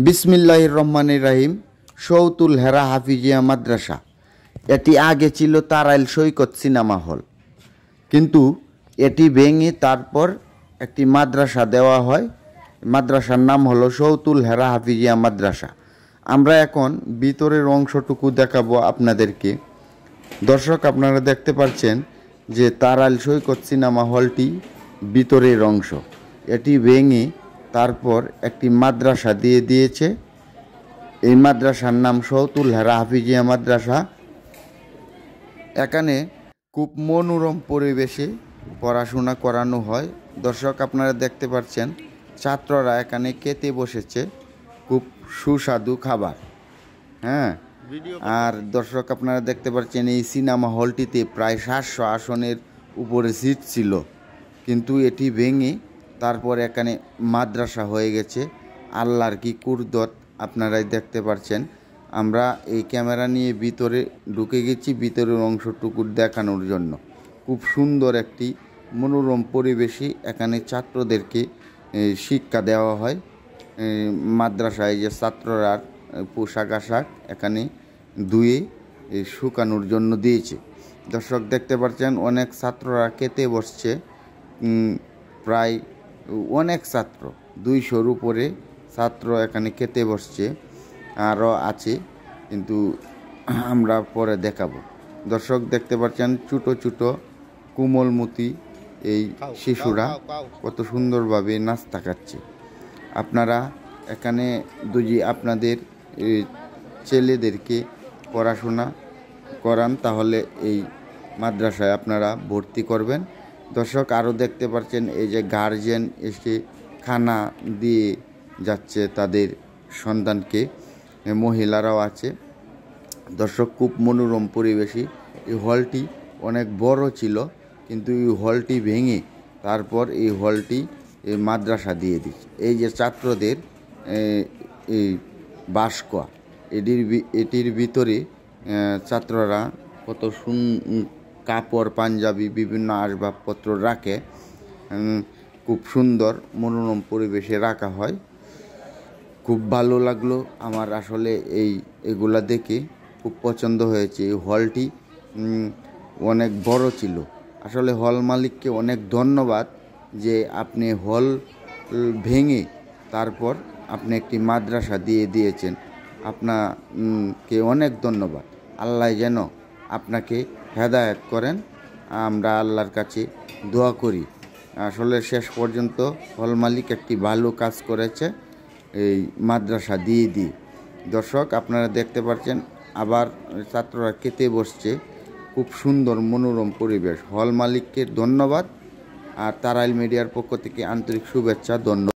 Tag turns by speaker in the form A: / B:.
A: বিসমিল্লাহির রহমানির রহিম। সৌতুল হেরা হাফিজিয়া মাদ্রাসা, এটি আগে ছিল তারাইল সৈকত সিনেমা হল, কিন্তু এটি ভেঙে তারপর একটি মাদ্রাসা দেওয়া হয়। মাদ্রাসার নাম হলো সৌতুল হেরা হাফিজিয়া মাদ্রাসা। আমরা এখন ভিতরের অংশটুকু দেখাবো আপনাদেরকে। দর্শক, আপনারা দেখতে পাচ্ছেন যে তারাইল সৈকত সিনেমা হলটি ভিতরের অংশ। এটি ভেঙে তারপর একটি মাদ্রাসা দিয়ে দিয়েছে। এই মাদ্রাসার নাম সৌতুল হেরা হাফিজিয়া মাদ্রাসা। এখানে খুব মনোরম পরিবেশে পড়াশোনা করানো হয়। দর্শক, আপনারা দেখতে পাচ্ছেন ছাত্ররা এখানে খেতে বসেছে, খুব সুস্বাদু খাবার। হ্যাঁ, আর দর্শক, আপনারা দেখতে পাচ্ছেন এই সিনেমা হলটিতে প্রায় 700 আসনের উপরে সিট ছিল, কিন্তু এটি ভেঙে তারপর এখানে মাদ্রাসা হয়ে গেছে। আল্লাহর কি কুদরত আপনারাই দেখতে পাচ্ছেন। আমরা এই ক্যামেরা নিয়ে ভিতরে ঢুকে গেছি, ভিতরের অংশটুকু দেখানোর জন্য। খুব সুন্দর একটি মনোরম পরিবেশে এখানে ছাত্রদেরকে শিক্ষা দেওয়া হয়। মাদ্রাসায় যে ছাত্ররা পোশাক আশাক এখানে ধুয়ে শুকানোর জন্য দিয়েছে। দর্শক, দেখতে পাচ্ছেন অনেক ছাত্ররা খেতে বসছে, প্রায় অনেক ছাত্র, 200-র উপরে ছাত্র এখানে খেতে বসছে। আরও আছে, কিন্তু আমরা পরে দেখাবো। দর্শক, দেখতে পাচ্ছেন ছোটো ছোটো কোমলমতি এই শিশুরা কত সুন্দরভাবে নাস্তা খাচ্ছে। আপনারা এখানে যদি আপনাদের ছেলেদেরকে পড়াশোনা করান, তাহলে এই মাদ্রাসায় আপনারা ভর্তি করবেন। দর্শক, আরও দেখতে পাচ্ছেন এই যে গার্জিয়ান এসে খানা দিয়ে যাচ্ছে তাদের সন্তানকে, মহিলারাও আছে। দর্শক, খুব মনোরম পরিবেশে এই হলটি অনেক বড় ছিল, কিন্তু এই হলটি ভেঙে তারপর এই হলটি মাদ্রাসা দিয়ে দিচ্ছে। এই যে ছাত্রদের এই বাসকোয়া, এটির ভিতরে ছাত্ররা কত কাপড় পাঞ্জাবি বিভিন্ন আসবাবপত্র রাখে, খুব সুন্দর মনোরম পরিবেশে রাখা হয়। খুব ভালো লাগলো আমার, আসলে এগুলা দেখে খুব পছন্দ হয়েছে। এই হলটি অনেক বড় ছিল। আসলে হল মালিককে অনেক ধন্যবাদ যে আপনি হল ভেঙে তারপর আপনি একটি মাদ্রাসা দিয়ে দিয়েছেন। আপনাকে অনেক ধন্যবাদ। আল্লাহ যেন আপনাকে হেদায়েত করেন, আমরা আল্লাহর কাছে দোয়া করি। আসলে শেষ পর্যন্ত হল মালিক একটি ভালো কাজ করেছে এই মাদ্রাসা দিয়ে দিয়ে। দর্শক, আপনারা দেখতে পাচ্ছেন আবার ছাত্ররা খেতে বসছে, খুব সুন্দর মনোরম পরিবেশ। হল মালিককে ধন্যবাদ, আর তারাইল মিডিয়ার পক্ষ থেকে আন্তরিক শুভেচ্ছা, ধন্যবাদ।